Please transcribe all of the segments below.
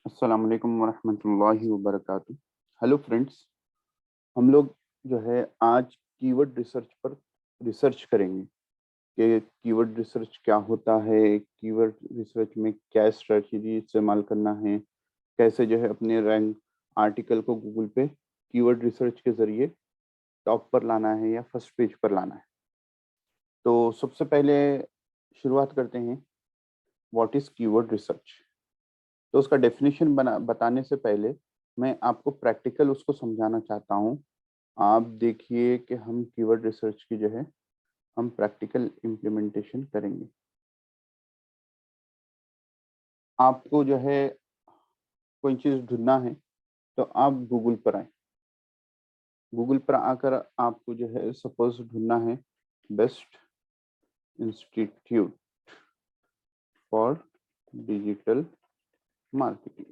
अस्सलाम वालेकुम वरहमतुल्लाहि वबरकातुहू। हेलो फ्रेंड्स, हम लोग जो है आज कीवर्ड रिसर्च पर रिसर्च करेंगे कि कीवर्ड रिसर्च क्या होता है, कीवर्ड रिसर्च में क्या स्ट्रेटजी इस्तेमाल करना है, कैसे जो है अपने रैंक आर्टिकल को गूगल पे कीवर्ड रिसर्च के ज़रिए टॉप पर लाना है या फर्स्ट पेज पर लाना है। तो सबसे पहले शुरुआत करते हैं, व्हाट इज़ कीवर्ड रिसर्च। तो उसका डेफिनेशन बना बताने से पहले मैं आपको प्रैक्टिकल उसको समझाना चाहता हूँ। आप देखिए कि हम कीवर्ड रिसर्च की जो है हम प्रैक्टिकल इम्प्लीमेंटेशन करेंगे। आपको जो है कोई चीज़ ढूँढना है तो आप गूगल पर आएँ। गूगल पर आकर आपको जो है सपोज़ ढूँढना है best institute for digital marketing.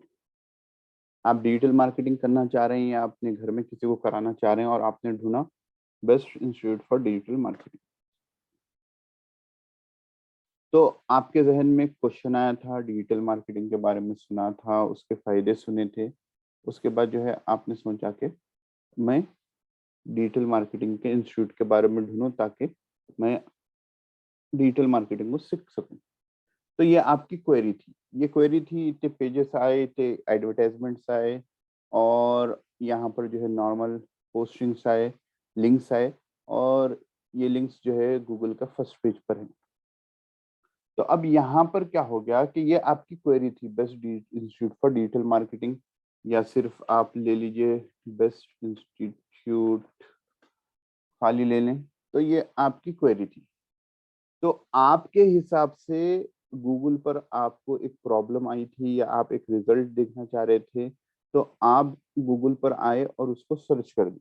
आप डिजिटल मार्केटिंग करना चाह रहे हैं या अपने घर में किसी को कराना चाह रहे हैं और आपने ढूँढा best institute for digital marketing. तो आपके ज़हन में क्वेश्चन आया था, डिजिटल मार्केटिंग के बारे में सुना था, उसके फ़ायदे सुने थे। उसके बाद जो है आपने सोचा कि मैं डिजिटल मार्केटिंग के इंस्टीट्यूट के बारे में ढूँढूँ ताकि मैं डिजिटल मार्केटिंग को सीख सकूँ। तो ये आपकी क्वेरी थी। ये क्वेरी थी, इतने पेजेस आए, इतने एडवर्टाइज़मेंट्स आए और यहाँ पर जो है नॉर्मल पोस्टिंग्स आए, लिंक्स आए और ये लिंक्स जो है गूगल का फर्स्ट पेज पर है। तो अब यहाँ पर क्या हो गया कि ये आपकी क्वेरी थी best institute for digital marketing या सिर्फ आप ले लीजिए बेस्ट इंस्टीट्यूट खाली ले लें, तो ये आपकी क्वेरी थी। तो आपके हिसाब से गूगल पर आपको एक प्रॉब्लम आई थी या आप एक रिजल्ट देखना चाह रहे थे, तो आप गूगल पर आए और उसको सर्च कर दिए।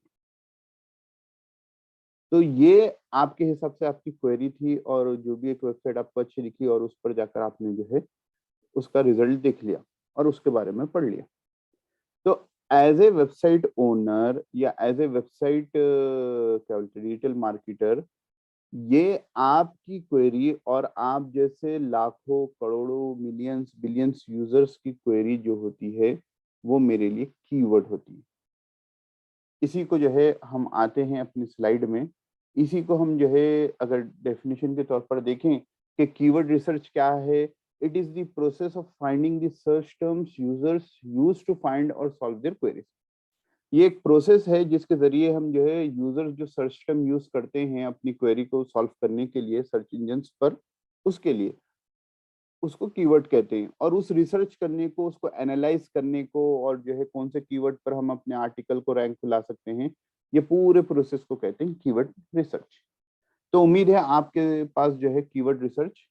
तो ये आपके हिसाब से आपकी क्वेरी थी और जो भी एक वेबसाइट आपको अच्छी दिखी और उस पर जाकर आपने जो है उसका रिजल्ट देख लिया और उसके बारे में पढ़ लिया। तो एज़ ए वेबसाइट ओनर या एज़ ए वेबसाइट क्या बोलते हैं डिजिटल मार्केटर, ये आपकी क्वेरी और आप जैसे लाखों, करोड़ों, मिलियंस, बिलियंस यूज़र्स की क्वेरी जो होती है, वो मेरे लिए कीवर्ड होती है। इसी को जो है हम आते हैं अपनी स्लाइड में, इसी को हम जो है अगर डेफिनिशन के तौर पर देखें कि कीवर्ड रिसर्च क्या है? It is the process of finding the search terms users use to find और सॉल्व देयर क्वेरीज़। ये एक प्रोसेस है जिसके ज़रिए हम जो है यूजर्स जो सर्च टर्म यूज़ करते हैं अपनी क्वेरी को सॉल्व करने के लिए सर्च इंजिन्स पर, उसके लिए उसको कीवर्ड कहते हैं और उस रिसर्च करने को, उसको एनालाइज़ करने को और जो है कौन से कीवर्ड पर हम अपने आर्टिकल को रैंक पे ला सकते हैं, ये पूरे प्रोसेस को कहते हैं कीवर्ड रिसर्च। तो उम्मीद है आपके पास जो है कीवर्ड रिसर्च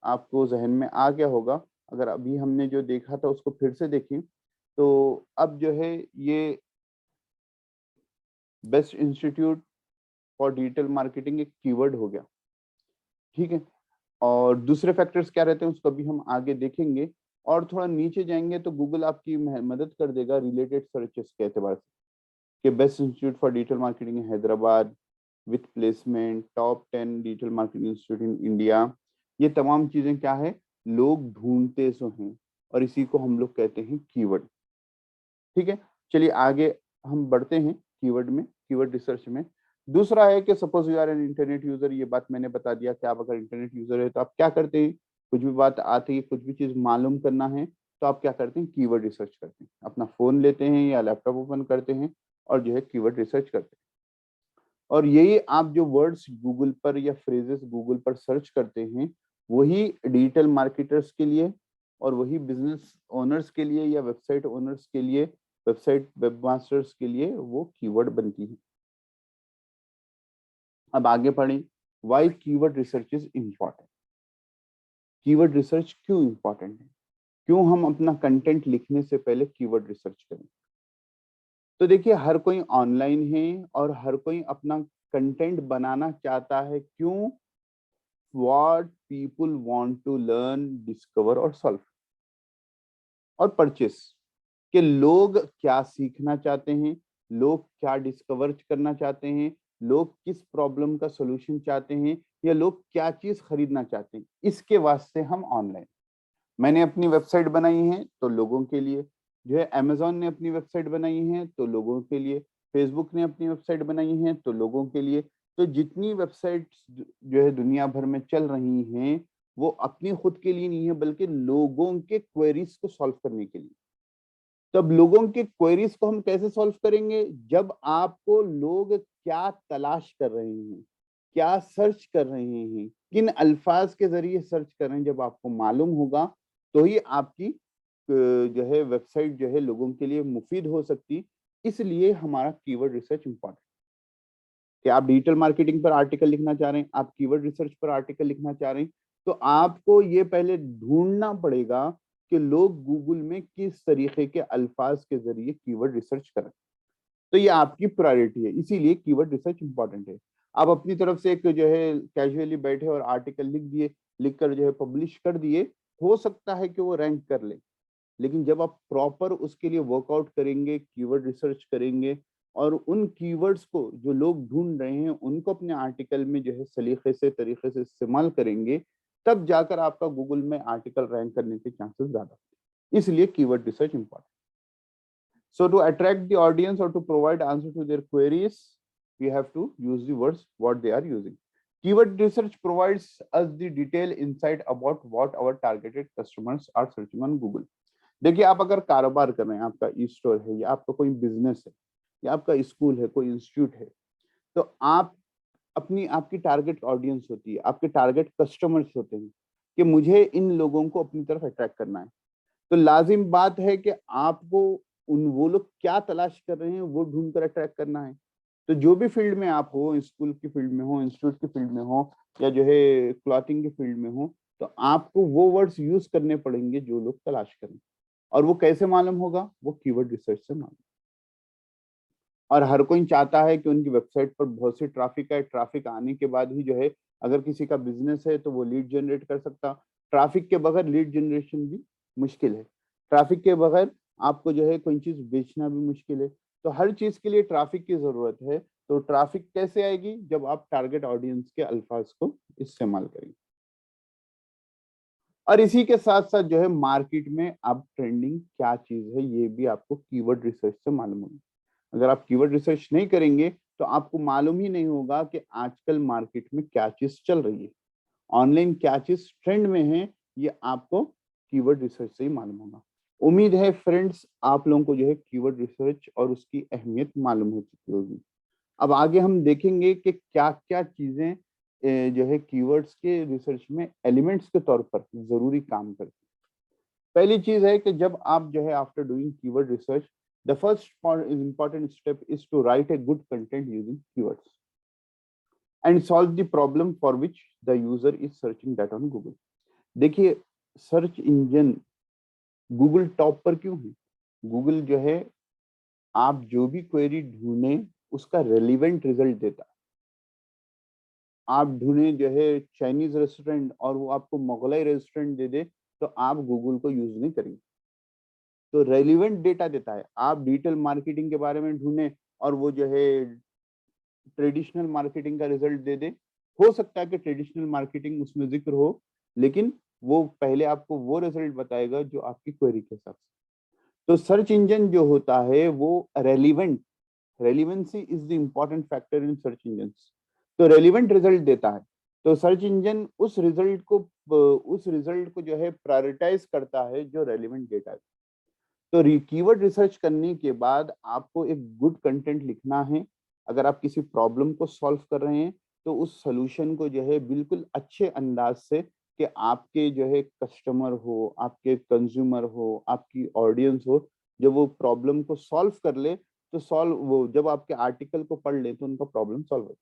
आपको ज़हन में आ गया होगा। अगर अभी हमने जो देखा था उसको फिर से देखें, तो अब जो है ये best institute for digital marketing एक कीवर्ड हो गया, ठीक है? और दूसरे फैक्टर्स क्या रहते हैं उसको भी हम आगे देखेंगे और थोड़ा नीचे जाएँगे तो गूगल आपकी मदद कर देगा रिलेटेड सर्चेस के एतबार से कि best institute for digital marketing in Hyderabad with placement, top 10 digital marketing institute in India. ये तमाम चीज़ें क्या है, लोग ढूँढते सो हैं और इसी को हम लोग कहते हैं कीवर्ड, ठीक है? चलिए आगे हम बढ़ते हैं कीवर्ड में, कीवर्ड रिसर्च में। दूसरा है कि suppose you are an internet user, ये बात मैंने बता दिया कि आप अगर इंटरनेट यूज़र है तो आप क्या करते हैं? कुछ भी बात आती है, कुछ भी चीज़ मालूम करना है, तो आप क्या करते हैं? कीवर्ड रिसर्च करते हैं। अपना फ़ोन लेते हैं या लैपटॉप ओपन करते हैं और जो है कीवर्ड रिसर्च करते हैं। और यही आप जो वर्ड्स गूगल पर या फ्रेजेस गूगल पर सर्च करते हैं, वही डिजिटल मार्केटर्स के लिए और वही बिज़नेस ओनर्स के लिए या वेबसाइट ओनर्स के लिए, वेबसाइट वेब मास्टर्स के लिए वो कीवर्ड बनती है। अब आगे पढ़ें, why keyword research is important. Keyword research क्यों इम्पोर्टेंट है? क्यों हम अपना कंटेंट लिखने से पहले कीवर्ड रिसर्च करें? तो देखिए हर कोई ऑनलाइन है और हर कोई अपना कंटेंट बनाना चाहता है, क्यों? What people want to learn, discover और सॉल्व और परचेस, कि लोग क्या सीखना चाहते हैं, लोग क्या डिस्कवर करना चाहते हैं, लोग किस प्रॉब्लम का सॉल्यूशन चाहते हैं या लोग क्या चीज खरीदना चाहते हैं, इसके वास्ते हम ऑनलाइन। मैंने अपनी वेबसाइट बनाई है तो लोगों के लिए, जो है अमेजोन ने अपनी वेबसाइट बनाई है तो लोगों के लिए, फेसबुक ने अपनी वेबसाइट बनाई है तो लोगों के लिए। तो जितनी वेबसाइट्स जो है दुनिया भर में चल रही हैं वो अपनी खुद के लिए नहीं है बल्कि लोगों के क्वेरीज को सॉल्व करने के लिए। तब लोगों के क्वेरीज को हम कैसे सॉल्व करेंगे? जब आपको लोग क्या तलाश कर रहे हैं, क्या सर्च कर रहे हैं, किन अल्फाज के जरिए सर्च कर रहे हैं, जब आपको मालूम होगा तो ही आपकी जो है वेबसाइट जो है लोगों के लिए मुफीद हो सकती। इसलिए हमारा कीवर्ड रिसर्च इंपॉर्टेंट। कि आप डिजिटल मार्केटिंग पर आर्टिकल लिखना चाह रहे हैं, आप कीवर्ड रिसर्च पर आर्टिकल लिखना चाह रहे हैं, तो आपको ये पहले ढूंढना पड़ेगा कि लोग गूगल में किस तरीके के अल्फाज के जरिए कीवर्ड रिसर्च करें। तो ये आपकी प्रायोरिटी है, इसीलिए कीवर्ड रिसर्च इंपॉर्टेंट है। आप अपनी तरफ से एक जो है कैजुअली बैठे और आर्टिकल लिख दिए, लिखकर जो है पब्लिश कर दिए, हो सकता है कि वो रैंक कर ले। लेकिन जब आप प्रॉपर उसके लिए वर्कआउट करेंगे, कीवर्ड रिसर्च करेंगे और उन कीवर्ड्स को जो लोग ढूंढ रहे हैं उनको अपने आर्टिकल में जो है सलीके से तरीके से इस्तेमाल करेंगे, तब जाकर आपका गूगल में आर्टिकल रैंक करने के चांसेस ज्यादा। इसलिए keyword research important. So to attract the audience or to provide answer to their queries, we have to use the words what they are using. Keyword research provides us the detailed insight about what our targeted customers are searching on Google. देखिए, आप अगर कारोबार कर रहे हैं, आपका e store है या आपका कोई बिजनेस है या आपका स्कूल है, कोई इंस्टीट्यूट है, तो आप अपनी आपकी टारगेट ऑडियंस होती है, आपके टारगेट कस्टमर्स होते हैं कि मुझे इन लोगों को अपनी तरफ अट्रैक्ट करना है। तो लाजिम बात है कि आपको उन वो लोग क्या तलाश कर रहे हैं वो ढूंढ कर अट्रैक्ट करना है। तो जो भी फील्ड में आप हो, स्कूल की फील्ड में हो, इंस्टीट्यूट की फील्ड में हो या जो है क्लॉथिंग की फील्ड में हो, तो आपको वो वर्ड्स यूज करने पड़ेंगे जो लोग तलाश करें। और वो कैसे मालूम होगा? वो कीवर्ड रिसर्च से मालूम। और हर कोई चाहता है कि उनकी वेबसाइट पर बहुत सी ट्रैफिक आए, ट्रैफिक आने के बाद ही जो है अगर किसी का बिजनेस है तो वो लीड जनरेट कर सकता। ट्रैफिक के बगैर लीड जनरेशन भी मुश्किल है। ट्रैफिक के बगैर आपको जो है कोई चीज बेचना भी मुश्किल है। तो हर चीज के लिए ट्रैफिक की जरूरत है। तो ट्रैफिक कैसे आएगी? जब आप टारगेट ऑडियंस के अल्फाज को इस्तेमाल करेंगे। और इसी के साथ साथ जो है मार्केट में अब ट्रेंडिंग क्या चीज है ये भी आपको कीवर्ड रिसर्च से मालूम होगी। अगर आप कीवर्ड रिसर्च नहीं करेंगे तो आपको मालूम ही नहीं होगा कि आजकल मार्केट में क्या चीज चल रही है, ऑनलाइन क्या चीज ट्रेंड में है। ये आपको कीवर्ड रिसर्च से ही मालूम होगा। उम्मीद है फ्रेंड्स आप लोगों को जो है कीवर्ड रिसर्च और उसकी अहमियत मालूम हो चुकी होगी। अब आगे हम देखेंगे कि क्या क्या चीजें जो है कीवर्ड्स के रिसर्च में एलिमेंट्स के तौर पर जरूरी काम करती है। पहली चीज है कि जब आप जो है after doing keyword research, the first important step is to write a good content using keywords and solve the problem for which the user is searching that on Google. देखिए, सर्च इंजन गूगल टॉप पर क्यों है? Google जो है आप जो भी query ढूंढे उसका रेलिवेंट रिजल्ट देता है। आप ढूंढे जो है चाइनीज रेस्टोरेंट और वो आपको मुगलाई रेस्टोरेंट दे दे तो आप गूगल को यूज नहीं करेंगे। तो रेलिवेंट डेटा देता है। आप डिजिटल मार्केटिंग के बारे में ढूंढे और वो जो है ट्रेडिशनल मार्केटिंग का रिजल्ट दे दे, हो सकता है कि ट्रेडिशनल मार्केटिंग उसमें जिक्र हो, लेकिन वो पहले आपको वो रिजल्ट बताएगा जो आपकी क्वेरी के हिसाब से। तो सर्च इंजन जो होता है वो relevant, relevancy is the important factor in search engine. तो रेलिवेंट रिजल्ट देता है। तो सर्च इंजन उस रिजल्ट को जो है प्रायोरिटाइज करता है जो रेलिवेंट डेटा है। तो कीवर्ड रिसर्च करने के बाद आपको एक गुड कंटेंट लिखना है। अगर आप किसी प्रॉब्लम को सॉल्व कर रहे हैं तो उस सॉल्यूशन को जो है बिल्कुल अच्छे अंदाज से कि आपके जो है कस्टमर हो, आपके कंज्यूमर हो, आपकी ऑडियंस हो, जब वो प्रॉब्लम को सॉल्व कर ले तो सॉल्व वो जब आपके आर्टिकल को पढ़ ले तो उनका प्रॉब्लम सॉल्व हो।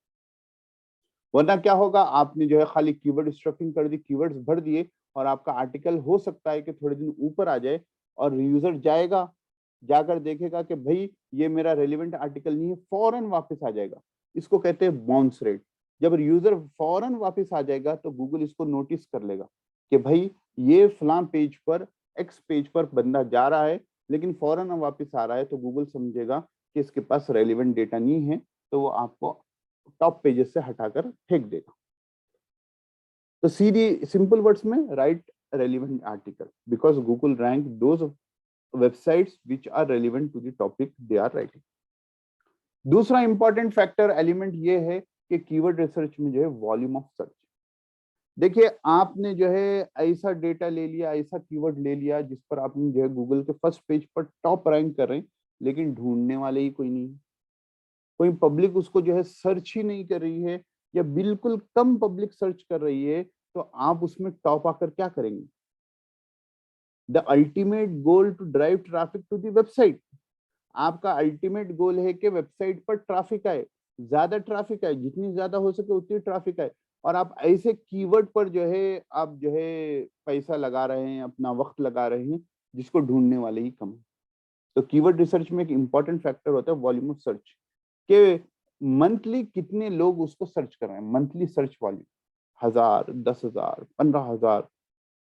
वरना क्या होगा, आपने जो है खाली कीवर्ड स्टफिंग कर दी, कीवर्ड्स भर दिए और आपका आर्टिकल हो सकता है कि थोड़े दिन ऊपर आ जाए और यूजर जाएगा, जाकर देखेगा कि भाई ये मेरा रेलिवेंट आर्टिकल नहीं है, फौरन वापस आ जाएगा। इसको कहते हैं बाउंस रेट। जब यूजर फौरन वापस आ जाएगा तो गूगल इसको नोटिस कर लेगा कि भाई ये फलां पेज पर, एक्स पेज पर बंदा जा रहा है लेकिन फौरन वापस आ रहा है, तो गूगल समझेगा कि इसके पास रेलिवेंट डेटा नहीं है, तो वो आपको टॉप पेजेस से हटाकर फेंक देगा। तो सीधी सिंपल वर्ड्स में right relevant article because Google rank those websites which are relevant to the topic they are writing. दूसरा इंपॉर्टेंट फैक्टर एलिमेंट ये है कि कीवर्ड रिसर्च में जो है वॉल्यूम ऑफ सर्च। देखिए आपने जो है ऐसा डेटा ले लिया, ऐसा कीवर्ड ले लिया जिस पर आपने जो है गूगल के फर्स्ट पेज पर टॉप रैंक कर रहे हैं, लेकिन ढूंढने वाले ही कोई नहीं, कोई पब्लिक उसको जो है सर्च ही नहीं कर रही है, या बिल्कुल कम पब्लिक सर्च कर रही है, तो आप उसमें टॉप आकर क्या करेंगे? The ultimate goal to drive traffic to the website. आपका अल्टीमेट गोल है कि वेबसाइट पर ट्रैफिक आए, ज्यादा ट्रैफिक आए, जितनी ज्यादा हो सके उतनी ट्रैफिक आए, और आप ऐसे कीवर्ड पर जो है आप जो है पैसा लगा रहे हैं, अपना वक्त लगा रहे हैं, जिसको ढूंढने वाले ही कम है। तो कीवर्ड रिसर्च में एक इंपॉर्टेंट फैक्टर होता है वॉल्यूम ऑफ सर्च, के मंथली कितने लोग उसको सर्च कर रहे हैं, मंथली सर्च वॉल्यूम 1000, 10,000, 15,000,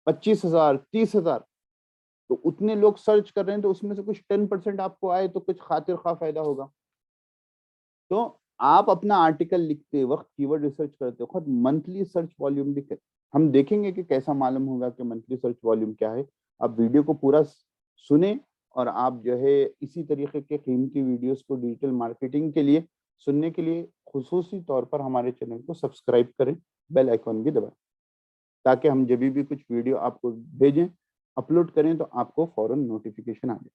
25,000, 30,000, तो उतने लोग सर्च कर रहे हैं, तो उसमें से कुछ 10% आपको आए तो कुछ खातिर खा फायदा होगा। तो आप अपना आर्टिकल लिखते वक्त, कीवर्ड रिसर्च करते वक्त मंथली सर्च वॉल्यूम भी करें। हम देखेंगे कि कैसा मालूम होगा कि मंथली सर्च वॉल्यूम क्या है। आप वीडियो को पूरा सुने, और आप जो है इसी तरीके के कीमती वीडियोस को डिजिटल मार्केटिंग के लिए सुनने के लिए खुसूसी तौर पर हमारे चैनल को सब्सक्राइब करें, बेल आइकॉन भी दबाएं, ताकि हम जब भी कुछ वीडियो आपको भेजें, अपलोड करें, तो आपको फौरन नोटिफिकेशन आ जाए।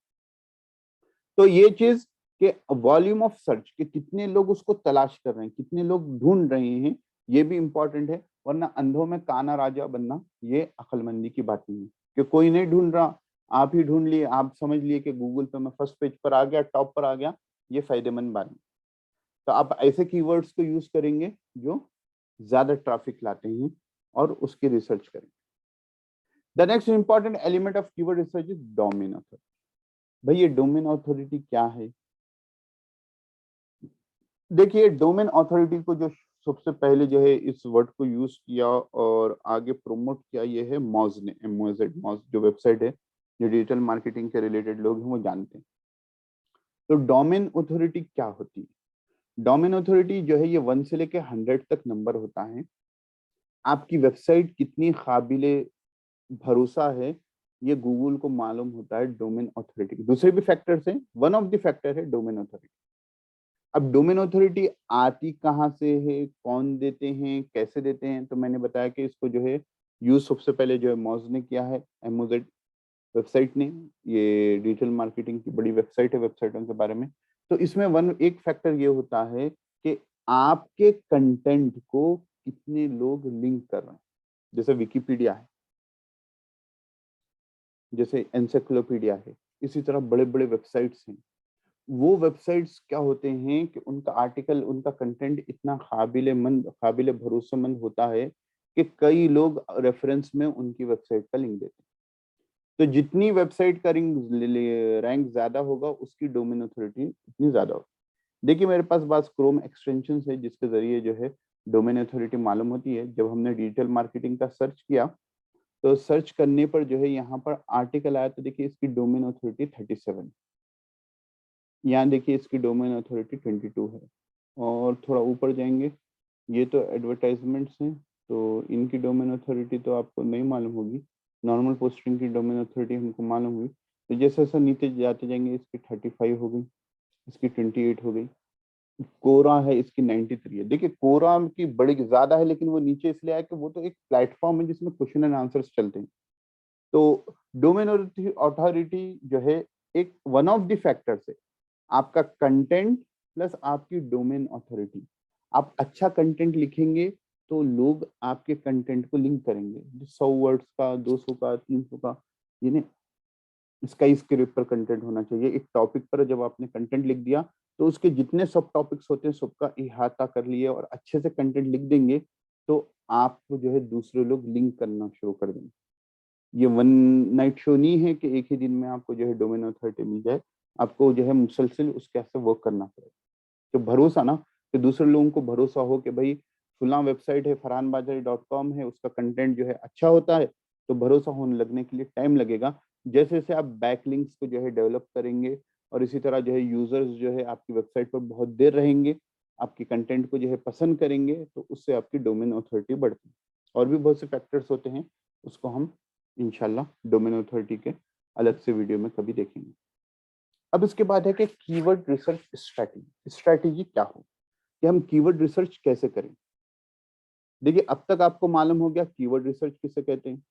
तो ये चीज कि वॉल्यूम ऑफ सर्च कि कितने लोग उसको तलाश कर रहे हैं, कितने लोग ढूंढ रहे हैं, ये भी इंपॉर्टेंट है। वरना अंधों में काना राजा बनना ये अक्लमंदी की बात नहीं है, कि कोई नहीं ढूंढ रहा, आप ही ढूंढ लिए, आप समझ लिए कि गूगल पे मैं फर्स्ट पेज पर आ गया, टॉप पर आ गया, ये फायदेमंद बात नहीं। तो आप ऐसे कीवर्ड्स को यूज करेंगे जो ज्यादा ट्रैफिक लाते हैं, और उसकी रिसर्च करेंगे। The next important element of keyword research is domain authority. भाई ये डोमेन अथॉरिटी क्या है? देखिए डोमेन अथॉरिटी को जो सबसे पहले जो है इस वर्ड को यूज किया और आगे प्रमोट किया, ये है मॉज ने, MOZ, मॉज जो वेबसाइट है, जो डिजिटल मार्केटिंग के रिलेटेड लोग हैं वो जानते हैं। तो डोमेन अथॉरिटी क्या होती है? डोमेन अथॉरिटी जो है ये 1 से लेके 100 तक नंबर होता है। आपकी वेबसाइट कितनी काबिले भरोसा है, ये गूगल को मालूम होता है डोमेन अथॉरिटी। दूसरे भी फैक्टर्स हैं, वन ऑफ द फैक्टर है डोमेन अथॉरिटी। अब डोमेन अथॉरिटी आती कहाँ से है, कौन देते हैं, कैसे देते हैं? तो मैंने बताया कि इसको जो है यूज सबसे पहले जो है मॉज ने किया है, MOZ वेबसाइट ने। ये डिजिटल मार्केटिंग की बड़ी वेबसाइट है, वेबसाइटों के बारे में। तो इसमें एक फैक्टर ये होता है कि आपके कंटेंट को कितने लोग लिंक कर रहे हैं। जैसे विकिपीडिया है, जैसे एनसाइक्लोपीडिया है, इसी तरह बड़े बड़े वेबसाइट्स हैं। वो वेबसाइट्स क्या होते हैं कि उनका आर्टिकल, उनका कंटेंट इतना काबिल भरोसेमंद होता है कि कई लोग रेफरेंस में उनकी वेबसाइट का लिंक देते हैं। तो जितनी वेबसाइट का रैंक ज्यादा होगा, उसकी डोमेन अथॉरिटी उतनी ज्यादा होगी। देखिए मेरे पास बस क्रोम एक्सटेंशन है जिसके जरिए जो है डोमेन अथॉरिटी मालूम होती है। जब हमने डिजिटल मार्केटिंग का सर्च किया, तो सर्च करने पर जो है यहाँ पर आर्टिकल आया, तो देखिए इसकी डोमेन अथॉरिटी 37, यहाँ देखिए इसकी डोमेन अथॉरिटी 22 है। और थोड़ा ऊपर जाएंगे, ये तो एडवर्टाइजमेंट्स हैं, तो इनकी डोमेन अथॉरिटी तो आपको नहीं मालूम होगी। नॉर्मल पोस्टिंग की डोमेन अथॉरिटी हमको मालूम हुई। तो जैसे जैसे नीचे जाते जाएंगे, इसकी 35 हो गई, इसकी 28 हो गई। कोरा है, इसकी 93 है। देखिए कोरा की बड़ी ज्यादा है, लेकिन वो नीचे इसलिए आया कि वो तो एक प्लेटफॉर्म है जिसमें क्वेश्चन एंड आंसर्स चलते हैं। तो डोमेन अथॉरिटी जो है एक वन ऑफ द फैक्टर्स है। आपका कंटेंट प्लस आपकी डोमेन अथॉरिटी। आप अच्छा कंटेंट लिखेंगे तो लोग आपके कंटेंट को लिंक करेंगे। 100 वर्ड्स का, 200 का, 300 का, ये नहीं, स्काई स्क्रिप्ट पर कंटेंट होना चाहिए। एक टॉपिक पर जब आपने कंटेंट लिख दिया, तो उसके जितने सब टॉपिक्स होते हैं सबका इहाता कर लिए और अच्छे से कंटेंट लिख देंगे, तो आपको जो है दूसरे लोग लिंक करना शुरू कर देंगे। ये वन नाइट शो नहीं है कि एक ही दिन में आपको जो है डोमेन अथॉरिटी मिल जाए। आपको जो है मुसलसल उसके ऐसे वर्क करना पड़ेगा। तो भरोसा ना, कि दूसरे लोगों को भरोसा हो कि भाई फुला वेबसाइट है, farhanbajari.com है, उसका कंटेंट जो है अच्छा होता है, तो भरोसा होने लगने के लिए टाइम लगेगा। जैसे जैसे आप बैकलिंक्स को जो है डेवलप करेंगे, और इसी तरह जो है यूजर्स जो है आपकी वेबसाइट पर बहुत देर रहेंगे, आपके कंटेंट को जो है पसंद करेंगे, तो उससे आपकी डोमेन अथॉरिटी बढ़ती है। और भी बहुत से फैक्टर्स होते हैं, उसको हम इंशाल्लाह डोमेन अथॉरिटी के अलग से वीडियो में कभी देखेंगे। अब इसके बाद है कि कीवर्ड रिसर्च स्ट्रैटेजी। स्ट्रैटेजी क्या हो कि हम कीवर्ड रिसर्च कैसे करें। देखिए, अब तक आपको मालूम हो गया कीवर्ड रिसर्च किसे कहते हैं,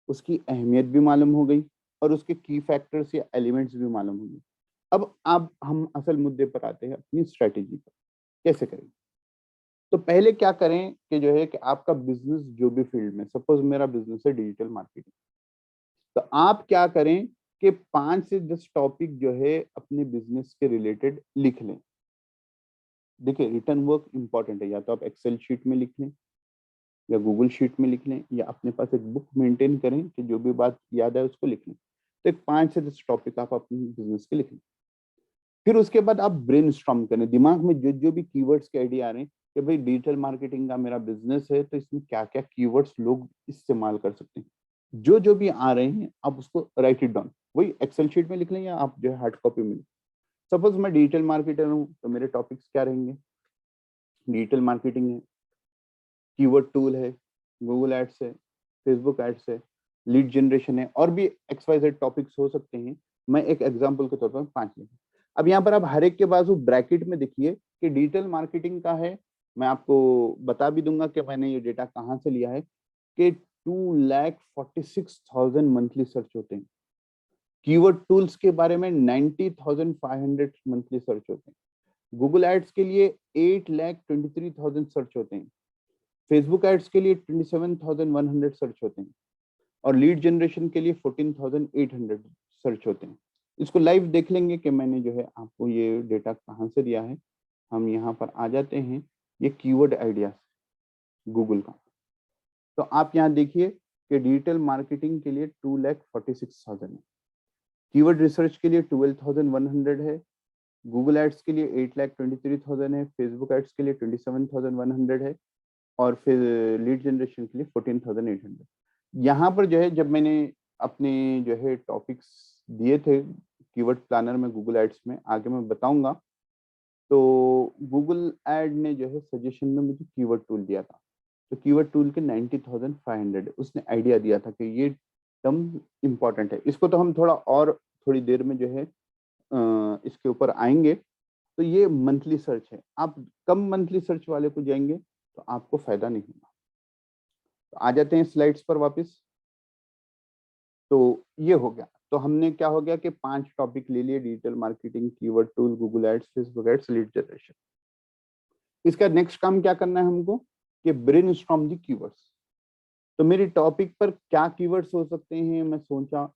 उसकी अहमियत भी मालूम हो गई और उसके की फैक्टर्स या एलिमेंट्स भी मालूम हो गए। अब हम असल मुद्दे पर आते हैं, अपनी स्ट्रैटेजी पर कैसे करें। तो पहले क्या करें कि जो है कि आपका बिजनेस जो भी फील्ड में, सपोज मेरा बिजनेस है डिजिटल मार्केटिंग, तो आप क्या करें कि 5 से 10 टॉपिक जो है अपने बिजनेस के रिलेटेड लिख लें। देखिए, रिटर्न वर्क इंपॉर्टेंट है, या तो आप एक्सेल शीट में लिख लें या गूगल शीट में लिख लें या अपने पास एक बुक मेंटेन करें कि जो भी बात याद है उसको लिख लें। तो एक 5 से 10 टॉपिक आप अपने बिजनेस के लिख लें। फिर उसके बाद आप ब्रेनस्टॉर्म करें, दिमाग में जो जो भी कीवर्ड्स के आइडिया आ रहे हैं कि भाई डिजिटल मार्केटिंग का मेरा बिजनेस है तो इसमें क्या क्या कीवर्ड्स लोग इस्तेमाल कर सकते हैं, जो जो भी आ रहे हैं आप उसको राइट इट डाउन, वही एक्सेल शीट में लिख लें या आप जो है हार्ड कॉपी में। सपोज मैं डिजिटल मार्केटर हूँ तो मेरे टॉपिक्स क्या रहेंगे, डिजिटल मार्केटिंग है, कीवर्ड टूल है, गूगल एड्स है, फेसबुक एड्स है, लीड जनरेशन है, और भी XYZ टॉपिक्स हो सकते हैं। मैं एक एग्जांपल के तौर पर 5 लिखूं। अब यहाँ पर आप हर एक के बाजू ब्रैकेट में देखिए कि डिजिटल मार्केटिंग का है। मैं आपको बता भी दूंगा कि मैंने ये डेटा कहाँ से लिया है कि 2,46,000 मंथली सर्च होते हैं। कीवर्ड टूल्स के बारे में 90,500 मंथली सर्च होते हैं। गूगल एड्स के लिए 8,23,000 सर्च होते हैं। फेसबुक एड्स के लिए 27,100 सर्च होते हैं और लीड जनरेशन के लिए 14,800 सर्च होते हैं। इसको लाइव देख लेंगे कि मैंने जो है आपको ये डेटा कहाँ से दिया है। हम यहाँ पर आ जाते हैं, ये कीवर्ड आइडिया गूगल का। तो आप यहाँ देखिए कि डिजिटल मार्केटिंग के लिए 2,46,000 है, कीवर्ड रिसर्च के लिए 12,100 है, गूगल एड्स के लिए 8,23,000 है, फेसबुक एड्स के लिए 27,100 है और फिर लीड जनरेशन के लिए 14,800। यहाँ पर जो है जब मैंने अपने जो है टॉपिक्स दिए थे कीवर्ड प्लानर में गूगल एड्स में, आगे मैं बताऊंगा, तो गूगल एड ने जो है सजेशन में मुझे कीवर्ड टूल दिया था। तो कीवर्ड टूल के 90,500 उसने आइडिया दिया था कि ये टर्म इम्पॉर्टेंट है। इसको तो हम थोड़ी देर में जो है इसके ऊपर आएंगे। तो ये मंथली सर्च है, आप कम मंथली सर्च वाले को जाएंगे तो आपको फायदा नहीं होगा। तो आ जाते हैं स्लाइड्स पर वापस। तो ये हो गया, तो हमने क्या हो गया कि 5 टॉपिक ले लिए, digital marketing, keyword tool, Google ads, Facebook ads, lead generation. इसका नेक्स्ट काम क्या करना है हमको कि ब्रेनस्टॉर्म दी कीवर्ड्स। तो मेरी टॉपिक पर क्या कीवर्ड्स हो सकते हैं, मैं सोचा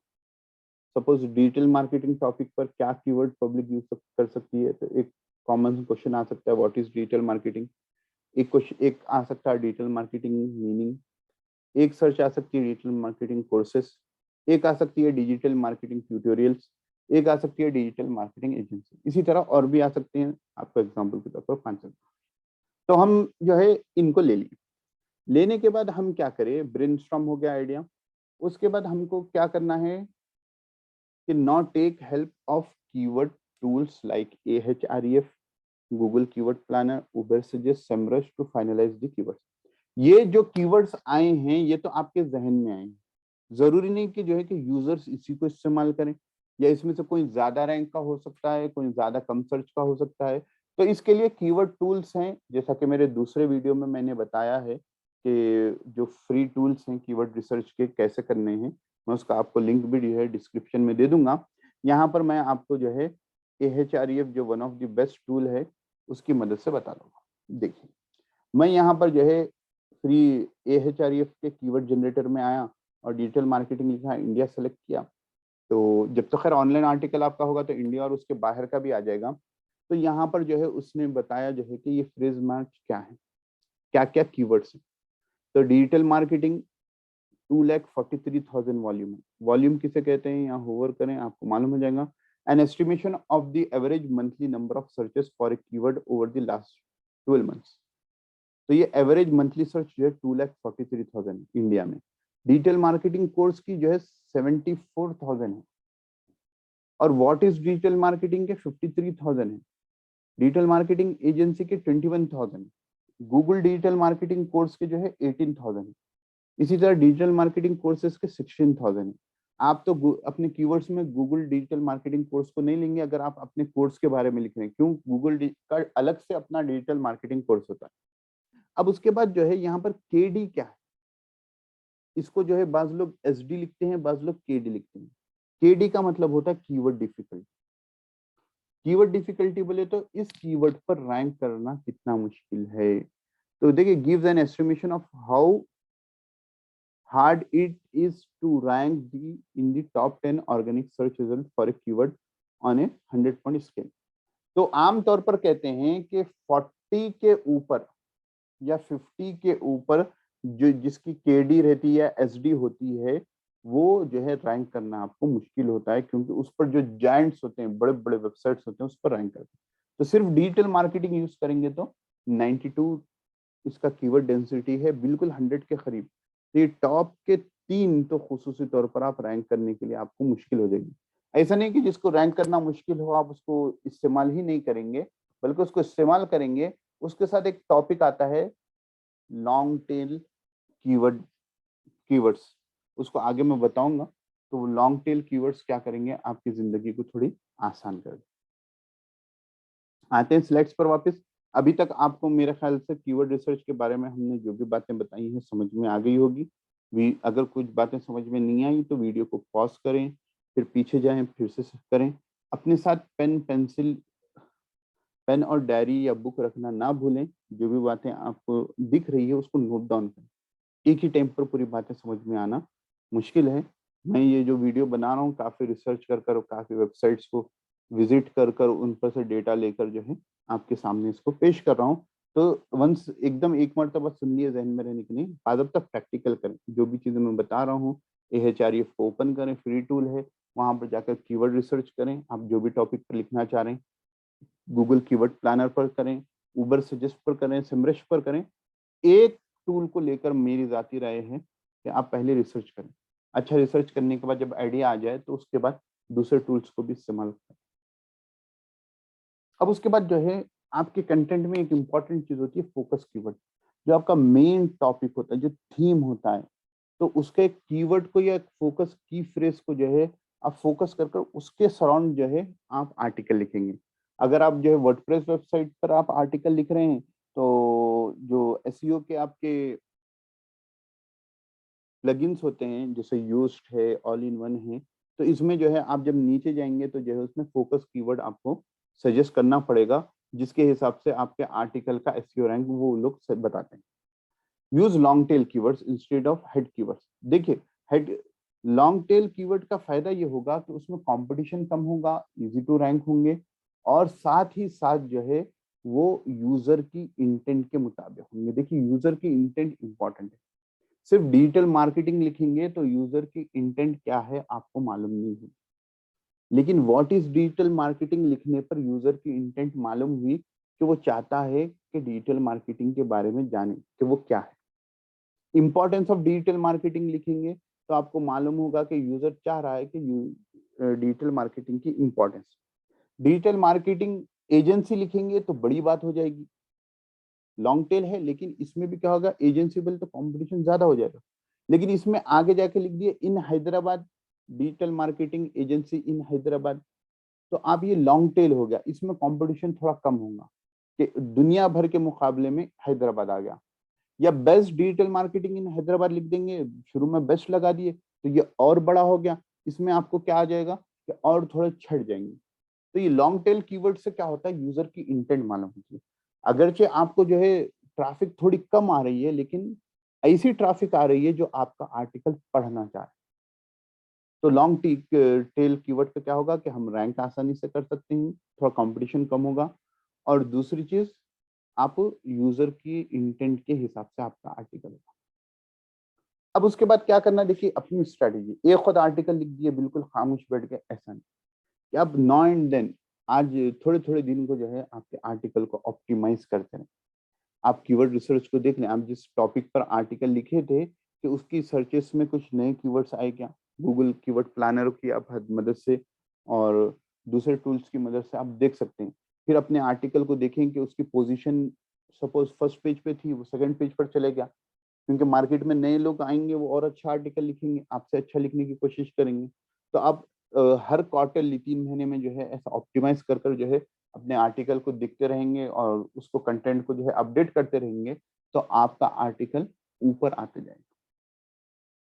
सपोज डिजिटल मार्केटिंग टॉपिक पर क्या कीवर्ड पब्लिक यूज कर सकती है। तो एक कॉमन क्वेश्चन आ सकता है, व्हाट इज डिजिटल मार्केटिंग। एक आ सकता है डिजिटल मार्केटिंग मीनिंग। एक सर्च आ सकती है डिजिटल मार्केटिंग कोर्सेस। एक आ सकती है डिजिटल मार्केटिंग ट्यूटोरियल्स। एक आ सकती है डिजिटल मार्केटिंग एजेंसी। इसी तरह और भी आ सकते हैं, आपको एग्जांपल के तौर पर 5। तो हम जो है इनको ले लिए। लेने के बाद हम क्या करें, ब्रेनस्टॉर्म हो गया आइडिया। उसके बाद हमको क्या करना है कि not take help of keyword tools like Ahref, Google keyword planner, Ubersuggest, Semrush to finalize the keywords. ये जो कीवर्ड्स आए हैं ये तो आपके जहन में आए हैं, जरूरी नहीं कि जो है कि यूजर्स इसी को इस्तेमाल करें, या इसमें से कोई ज्यादा रैंक का हो सकता है, कोई ज्यादा कम सर्च का हो सकता है। तो इसके लिए कीवर्ड टूल्स हैं, जैसा कि मेरे दूसरे वीडियो में मैंने बताया है कि जो फ्री टूल्स हैं कीवर्ड रिसर्च के कैसे करने हैं, मैं उसका आपको लिंक भी जो है डिस्क्रिप्शन में दे दूंगा। यहाँ पर मैं आपको जो है Ahref जो one of the best tool है उसकी मदद से बता दूंगा। देखिए, मैं यहाँ पर जो है फ्री Ahref के कीवर्ड जनरेटर में आया और डिजिटल मार्केटिंग लिखा, इंडिया सेलेक्ट किया। तो जब तक खैर ऑनलाइन आर्टिकल आपका होगा तो इंडिया और उसके बाहर का भी आ जाएगा। तो यहाँ पर जो है उसने बताया जो है कि ये फ्रेज मैच क्या है, क्या क्या कीवर्ड्स हैं। तो डिजिटल मार्केटिंग 2,43,000 वॉल्यूम है। वॉल्यूम किसे कहते हैं, यहाँ होवर करें आपको मालूम हो जाएगा। An estimation of the average monthly number of searches for a keyword over the last 12 months. तो ये एवरेज मंथली सर्च जो है 2,43,000 इंडिया में। डिजिटल मार्केटिंग कोर्स की जो है 74,000 है, और व्हाट इज डिजिटल मार्केटिंग के 53,000 है। डिजिटल मार्केटिंग एजेंसी के 21,000 है। गूगल डिजिटल मार्केटिंग कोर्स के जो है 18,000 है। इसी तरह डिजिटल मार्केटिंग कोर्सेज के 16,000 है। आप तो अपने कीवर्ड्स में गूगल डिजिटल मार्केटिंग कोर्स को नहीं लेंगे अगर आप अपने कोर्स के बारे में लिख रहे हैं। क्यों? गूगल का अलग से अपना डिजिटल मार्केटिंग कोर्स होता है। अब उसके बाद जो है यहाँ पर केडी क्या है, इसको जो है बाज लोग एसडी लिखते हैं, बाज लोग केडी लिखते हैं। केडी का मतलब होता है कीवर्ड डिफिकल्टी। कीवर्ड डिफिकल्टी बोले तो इस कीवर्ड पर रैंक करना कितना मुश्किल है। तो देखिए, gives an estimation of how hard it is to rank in the top 10 organic search result for a keyword on a 100-point scale। तो आमतौर पर कहते हैं कि 40 के ऊपर या 50 के ऊपर जो जिसकी केडी रहती है, एसडी होती है, वो जो है रैंक करना आपको मुश्किल होता है, क्योंकि उस पर जो जायंट्स होते हैं, बड़े बड़े वेबसाइट्स होते हैं, उस पर रैंक करते हैं। तो सिर्फ डिजिटल मार्केटिंग यूज करेंगे तो 92 इसका कीवर्ड डेंसिटी है, बिल्कुल 100 के करीब। ये टॉप के 3 तो खुसूसी तौर पर आप रैंक करने के लिए आपको मुश्किल हो जाएगी। ऐसा नहीं कि जिसको रैंक करना मुश्किल हो आप उसको इस्तेमाल ही नहीं करेंगे, बल्कि उसको इस्तेमाल करेंगे। उसके साथ एक टॉपिक आता है लॉन्ग टेल कीवर्ड्स, उसको आगे मैं बताऊंगा। तो लॉन्ग टेल कीवर्ड्स क्या करेंगे, आपकी जिंदगी को थोड़ी आसान कर दें। आते हैं स्लाइड्स पर वापस। अभी तक आपको मेरे ख्याल से कीवर्ड रिसर्च के बारे में हमने जो भी बातें बताई हैं समझ में आ गई होगी। अगर कुछ बातें समझ में नहीं आई तो वीडियो को पॉज करें, फिर पीछे जाएं, फिर से करें। अपने साथ पेन और डायरी या बुक रखना ना भूलें। जो भी बातें आपको दिख रही है उसको नोट डाउन करें। एक ही टाइम पर पूरी बातें समझ में आना मुश्किल है। मैं ये जो वीडियो बना रहा हूँ काफ़ी रिसर्च कर कर, काफ़ी वेबसाइट्स को विजिट कर कर, उन पर से डेटा लेकर जो है आपके सामने इसको पेश कर रहा हूँ। तो वंस एकदम एक मरतबा सुन लिए, जहन में रहने की नहीं, बाद अब तक प्रैक्टिकल करें। जो भी चीज़ें मैं बता रहा हूँ, AHREF को ओपन करें, फ्री टूल है, वहाँ पर जाकर कीवर्ड रिसर्च करें। आप जो भी टॉपिक पर लिखना चाह रहे हैं, गूगल कीवर्ड प्लानर पर करें, उबर सजेस्ट पर करें, सिमरश पर करें। एक टूल को लेकर मेरी ज़ाती राय है कि आप पहले रिसर्च करें। अच्छा रिसर्च करने के बाद जब आइडिया आ जाए तो उसके बाद दूसरे टूल्स को भी इस्तेमाल करें। अब उसके बाद जो है आपके कंटेंट में एक इम्पॉर्टेंट चीज़ होती है फोकस कीवर्ड। जो आपका मेन टॉपिक होता है, जो थीम होता है, तो उसके कीवर्ड को या फोकस की फ्रेज को जो है आप फोकस कर कर उसके सराउंड जो है आप आर्टिकल लिखेंगे। अगर आप जो है वर्डप्रेस वेबसाइट पर आप आर्टिकल लिख रहे हैं, तो जो एसईओ के आपके प्लगइन्स होते हैं, जैसे यूज्ड है, ऑल इन वन है, तो इसमें जो है आप जब नीचे जाएंगे तो जो है उसमें फोकस कीवर्ड आपको सजेस्ट करना पड़ेगा, जिसके हिसाब से आपके आर्टिकल का एसईओ रैंक वो लोग बताते हैं। Use long tail keywords instead of head keywords. देखिए, हेड लॉन्ग टेल कीवर्ड का फायदा ये होगा कि उसमें कंपटीशन कम होगा, इजी टू रैंक होंगे, और साथ ही साथ जो है वो यूजर की इंटेंट के मुताबिक होंगे। देखिए, यूजर की इंटेंट इंपॉर्टेंट है। सिर्फ डिजिटल मार्केटिंग लिखेंगे तो यूजर की इंटेंट क्या है आपको मालूम नहीं है, लेकिन व्हाट इज डिजिटल मार्केटिंग लिखने पर यूजर की इंटेंट मालूम हुई कि वो चाहता है कि डिजिटल मार्केटिंग के बारे में जाने कि वो क्या है। इंपॉर्टेंस ऑफ डिजिटल मार्केटिंग लिखेंगे तो आपको मालूम होगा कि यूजर चाह रहा है कि डिजिटल मार्केटिंग की इंपॉर्टेंस। डिजिटल मार्केटिंग एजेंसी लिखेंगे तो बड़ी बात हो जाएगी, लॉन्ग टेल है, लेकिन इसमें भी क्या होगा, एजेंसी बोले तो कंपटीशन ज्यादा हो जाएगा। लेकिन इसमें आगे जाके लिख दिए इन हैदराबाद, डिजिटल मार्केटिंग एजेंसी इन हैदराबाद, तो आप ये लॉन्ग टेल हो गया, इसमें कंपटीशन थोड़ा कम होगा कि दुनिया भर के मुकाबले में हैदराबाद आ गया। या best digital marketing in Hyderabad लिख देंगे, शुरू में बेस्ट लगा दिए तो ये और बड़ा हो गया, इसमें आपको क्या आ जाएगा कि और थोड़े छट जाएंगे। तो ये लॉन्ग टेल कीवर्ड से क्या होता है, यूजर की इंटेंट मालूम होती है। अगरचे आपको जो है ट्रैफिक थोड़ी कम आ रही है, लेकिन ऐसी ट्रैफिक आ रही है जो आपका आर्टिकल पढ़ना चाहे, तो लॉन्ग टेल कीवर्ड का क्या होगा कि हम रैंक आसानी से कर सकते हैं, थोड़ा कंपटीशन कम होगा, और दूसरी चीज आप यूजर की इंटेंट के हिसाब से आपका आर्टिकल होगा। अब उसके बाद क्या करना, देखिए अपनी स्ट्रेटेजी। एक खुद आर्टिकल लिख दिए बिल्कुल खामोश बैठ के, ऐसा नहीं कि अब नाउ एंड देन, आज थोड़े थोड़े दिन को जो है आपके आर्टिकल को ऑप्टिमाइज करते हैं। आप कीवर्ड रिसर्च को देख लें, आप जिस टॉपिक पर आर्टिकल लिखे थे कि उसकी सर्चेस में कुछ नए कीवर्ड्स आए क्या, गूगल कीवर्ड प्लानर की आप मदद से और दूसरे टूल्स की मदद से आप देख सकते हैं। फिर अपने आर्टिकल को देखें कि उसकी पोजीशन सपोज फर्स्ट पेज पे थी, वो सेकंड पेज पर चले गया, क्योंकि मार्केट में नए लोग आएंगे, वो और अच्छा आर्टिकल लिखेंगे, आपसे अच्छा लिखने की कोशिश करेंगे। तो आप हर क्वार्टरली 3 महीने में जो है ऐसा ऑप्टिमाइज कर कर जो है अपने आर्टिकल को देखते रहेंगे और उसको कंटेंट को जो है अपडेट करते रहेंगे, तो आपका आर्टिकल ऊपर आते जाएगा।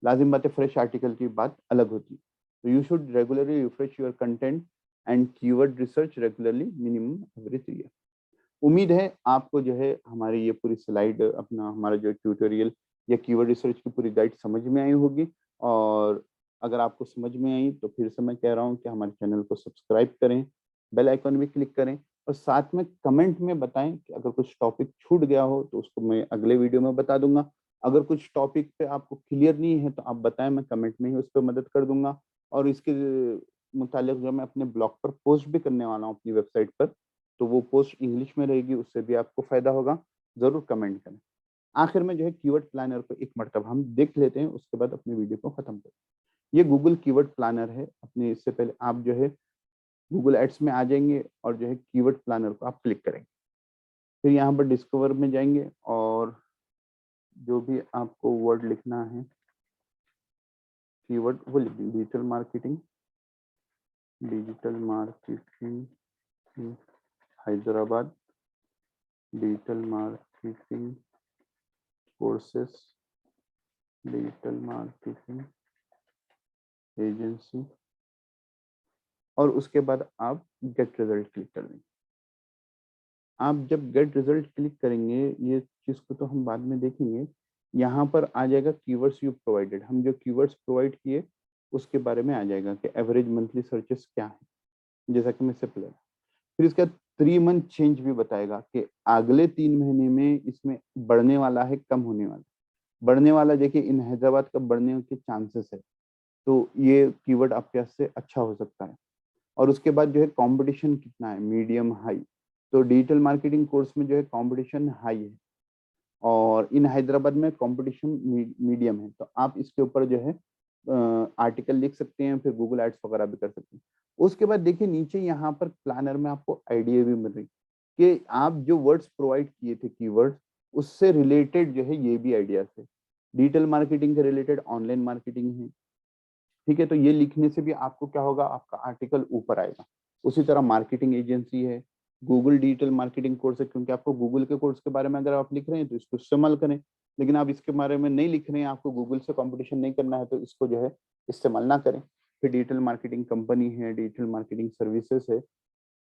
लाजिम बात है, फ्रेश आर्टिकल की बात अलग होती है। तो you should regularly refresh your content and keyword research regularly minimum every 3 year. उम्मीद है आपको जो है हमारी ये पूरी स्लाइड, अपना हमारा जो ट्यूटोरियल या कीवर्ड रिसर्च की पूरी गाइड समझ में आई होगी। और अगर आपको समझ में आई तो फिर से मैं कह रहा हूँ कि हमारे चैनल को सब्सक्राइब करें, बेल आइकन भी क्लिक करें और साथ में कमेंट में बताएं कि अगर कुछ टॉपिक छूट गया हो तो उसको मैं अगले वीडियो में बता दूंगा। अगर कुछ टॉपिक पे आपको क्लियर नहीं है तो आप बताएं, मैं कमेंट में ही उस पर मदद कर दूंगा। और इसके मुतालिक जो मैं अपने ब्लॉग पर पोस्ट भी करने वाला हूँ अपनी वेबसाइट पर, तो वो पोस्ट इंग्लिश में रहेगी, उससे भी आपको फायदा होगा। जरूर कमेंट करें। आखिर में जो है कीवर्ड प्लानर को एक मरतबा हम देख लेते हैं, उसके बाद अपनी वीडियो को खत्म करें। ये गूगल कीवर्ड प्लानर है। अपने इससे पहले आप जो है गूगल एड्स में आ जाएंगे और जो है कीवर्ड प्लानर को आप क्लिक करेंगे। फिर यहाँ पर डिस्कवर में जाएंगे और जो भी आपको वर्ड लिखना है कीवर्ड वो लिख देंगे। Digital marketing, digital marketing Hyderabad, digital marketing courses, digital marketing agency, और उसके बाद आप गेट रिजल्ट क्लिक कर देंगे। आप जब गेट रिजल्ट क्लिक करेंगे, ये चीज को तो हम बाद में देखेंगे, यहाँ पर आ जाएगा कीवर्ड्स यू प्रोवाइडेड। हम जो कीवर्ड्स प्रोवाइड किए उसके बारे में आ जाएगा कि एवरेज मंथली सर्चेस क्या है, जैसा कि मैं इससे पहले। फिर इसका 3 मंथ चेंज भी बताएगा कि अगले 3 महीने में इसमें बढ़ने वाला है, कम होने वाला। बढ़ने वाला देखिए, इन हैदराबाद का बढ़ने के चांसेस है, तो ये कीवर्ड आपके से अच्छा हो सकता है। और उसके बाद जो है कंपटीशन कितना है, मीडियम हाई। तो डिजिटल मार्केटिंग कोर्स में जो है कंपटीशन हाई है और इन हैदराबाद में कंपटीशन मीडियम है। तो आप इसके ऊपर जो है आर्टिकल लिख सकते हैं, फिर गूगल एड्स वगैरह भी कर सकते हैं। उसके बाद देखिए नीचे यहाँ पर प्लानर में आपको आइडिया भी मिल रही कि आप जो वर्ड्स प्रोवाइड किए थे कीवर्ड्स, उससे रिलेटेड जो है ये भी आइडियाज है। डिजिटल मार्केटिंग के रिलेटेड ऑनलाइन मार्केटिंग है, ठीक है। तो ये लिखने से भी आपको क्या होगा, आपका आर्टिकल ऊपर आएगा। उसी तरह मार्केटिंग एजेंसी है, गूगल डिजिटल मार्केटिंग कोर्स है, क्योंकि आपको गूगल के कोर्स के बारे में अगर आप लिख रहे हैं तो इसको इस्तेमाल करें। लेकिन आप इसके बारे में नहीं लिख रहे हैं, आपको गूगल से कंपटीशन नहीं करना है, तो इसको जो है इस्तेमाल ना करें। फिर डिजिटल मार्केटिंग कंपनी है, डिजिटल मार्केटिंग सर्विसेज है,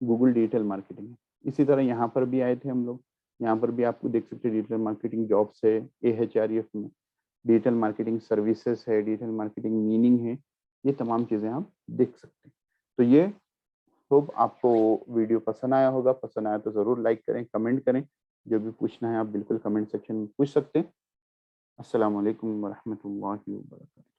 गूगल डिजिटल मार्केटिंग है। इसी तरह यहाँ पर भी आए थे हम लोग, यहाँ पर भी आपको देख सकते हैं डिजिटल मार्केटिंग जॉब्स है AHREF में, डिजिटल मार्केटिंग सर्विसेज है, डिजिटल मार्केटिंग मीनिंग है। ये तमाम चीज़ें आप देख सकते हैं। तो ये होप आपको वीडियो पसंद आया होगा। पसंद आया तो ज़रूर लाइक करें, कमेंट करें। जो भी पूछना है आप बिल्कुल कमेंट सेक्शन में पूछ सकते हैं। अस्सलाम वालेकुम वरहमतुल्लाहि वबरकातुहू।